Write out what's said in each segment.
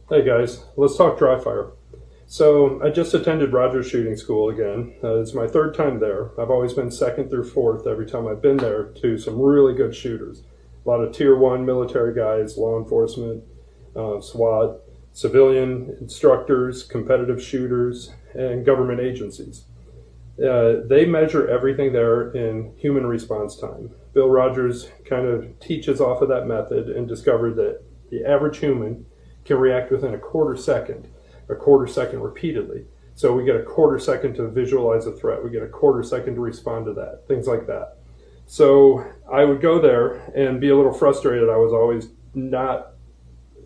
Hey guys, let's talk DryFire. So I just attended Rogers Shooting School again. It's my third time there. I've always been second through fourth every time I've been there to some really good shooters. A lot of tier one military guys, law enforcement, SWAT, civilian instructors, competitive shooters, and government agencies. They measure everything there in human response time. Bill Rogers kind of teaches off of that method and discovered that the average human can react within a quarter second repeatedly. So we get a quarter second to visualize a threat. We get a quarter second to respond to that, things like that. So I would go there and be a little frustrated. I was always not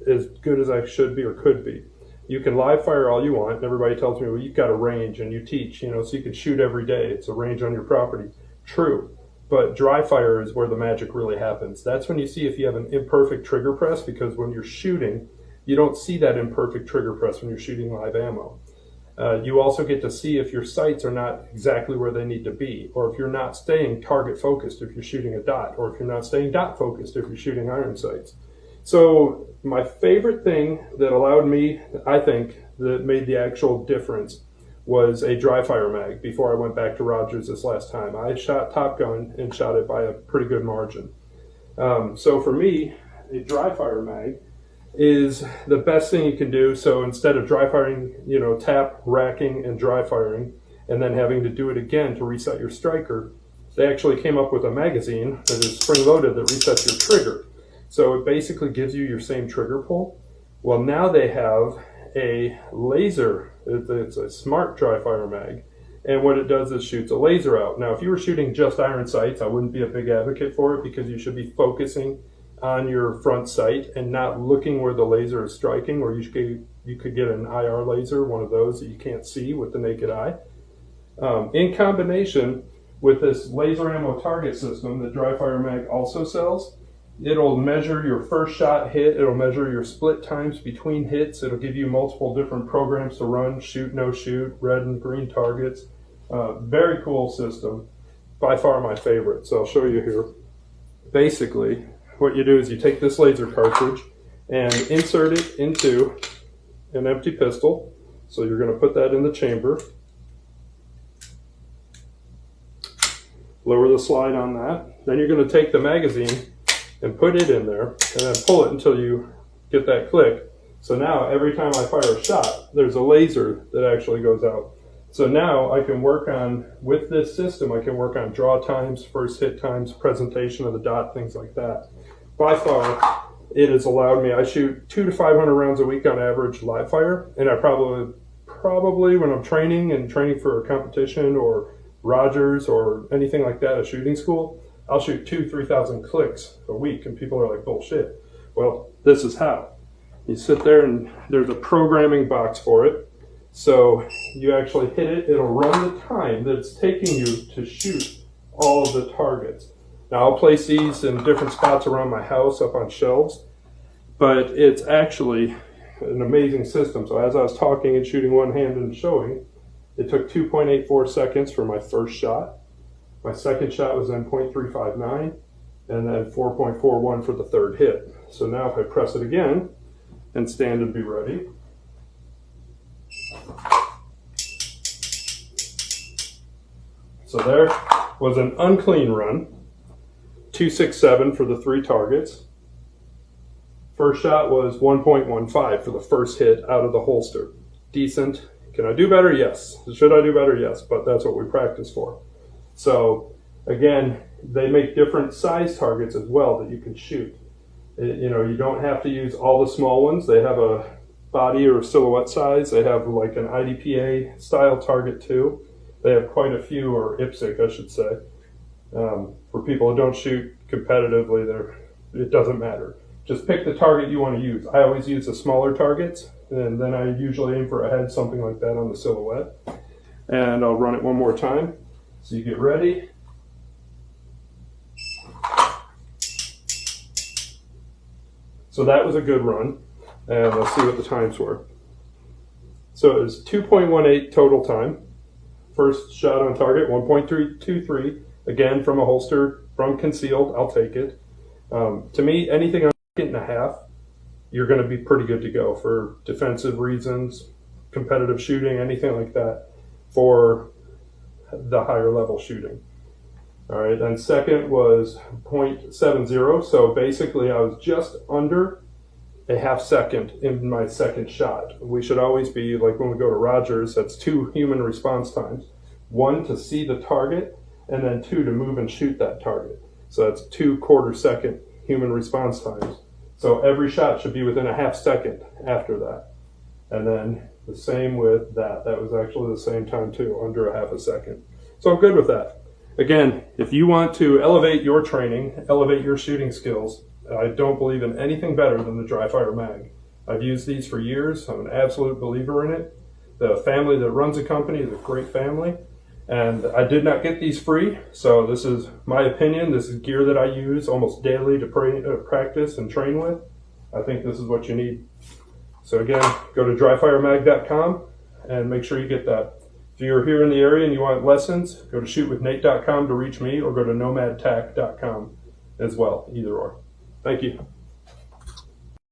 as good as I should be or could be. You can live fire all you want, and everybody tells me, well, you've got a range and you teach, so you can shoot every day. It's a range on your property. True. But dry fire is where the magic really happens. That's when you see if you have an imperfect trigger press, because when you're shooting, you don't see that imperfect trigger press when you're shooting live ammo. You also get to see if your sights are not exactly where they need to be, or if you're not staying target focused if you're shooting a dot, or if you're not staying dot focused if you're shooting iron sights. So my favorite thing that allowed me, I think, that made the actual difference was a DryFire mag before I went back to Rogers this last time. I shot Top Gun and shot it by a pretty good margin. So for me, a DryFire mag is the best thing you can do. So instead of dry firing, tap, racking, and dry firing, and then having to do it again to reset your striker, they actually came up with a magazine that is spring loaded that resets your trigger. So it basically gives you your same trigger pull. Well, now they have a laser. It's a smart dry fire mag. And what it does is shoots a laser out. Now, if you were shooting just iron sights, I wouldn't be a big advocate for it, because you should be focusing on your front sight and not looking where the laser is striking, or you could get an IR laser, one of those that you can't see with the naked eye. In combination with this laser ammo target system that DryFire mag also sells, it'll measure your first shot hit, it'll measure your split times between hits, it'll give you multiple different programs to run, shoot, no shoot, red and green targets. Very cool system, by far my favorite. So I'll show you here. Basically, what you do is you take this laser cartridge and insert it into an empty pistol. So you're going to put that in the chamber. Lower the slide on that. Then you're going to take the magazine and put it in there, and then pull it until you get that click. So now every time I fire a shot, there's a laser that actually goes out. So now I can work on, with this system, I can work on draw times, first hit times, presentation of the dot, things like that. By far, it has allowed me, I shoot 200 to 500 rounds a week on average live fire, and I probably when I'm training for a competition or Rogers or anything like that, a shooting school, I'll shoot 2,000-3,000 clicks a week, and people are like, bullshit. Well, this is how. You sit there and there's a programming box for it. So you actually hit it, it'll run the time that it's taking you to shoot all of the targets. Now I'll place these in different spots around my house up on shelves, but it's actually an amazing system. So as I was talking and shooting one hand and showing, it took 2.84 seconds for my first shot. My second shot was then 0.359, and then 4.41 for the third hit. So now if I press it again and stand and be ready, so there was an unclean run, 267 for the 3 targets. First shot was 1.15 for the first hit out of the holster. Decent. Can I do better? Yes. Should I do better? Yes, but that's what we practice for. So again, they make different size targets as well that you can shoot. You don't have to use all the small ones. They have a body or silhouette size. They have like an IDPA style target too. They have quite a few, or IPSC I should say. For people who don't shoot competitively, it doesn't matter. Just pick the target you want to use. I always use the smaller targets, and then I usually aim for a head, something like that on the silhouette. And I'll run it one more time. So you get ready. So that was a good run, and let's see what the times were. So it was 2.18 total time. First shot on target, 1.323. Again, from a holster, from concealed, I'll take it. To me, anything on a second and a half you're going to be pretty good to go for defensive reasons, competitive shooting, anything like that for the higher level shooting. All right, then second was 0.70. So basically I was just under a half second in my second shot. We should always be, like when we go to Rogers, that's 2 human response times. 1 to see the target, and then 2 to move and shoot that target. So that's 2 quarter-second human response times. So every shot should be within a half second after that. And then the same with that. That was actually the same time too, under a half a second. So I'm good with that. Again, if you want to elevate your training, elevate your shooting skills, I don't believe in anything better than the DryFire mag. I've used these for years. I'm an absolute believer in it. The family that runs the company is a great family. And I did not get these free, so this is my opinion. This is gear that I use almost daily to practice and train with. I think this is what you need. So again, go to dryfiremag.com and make sure you get that. If you're here in the area and you want lessons, go to shootwithnate.com to reach me, or go to nomadtac.com as well, either or. Thank you.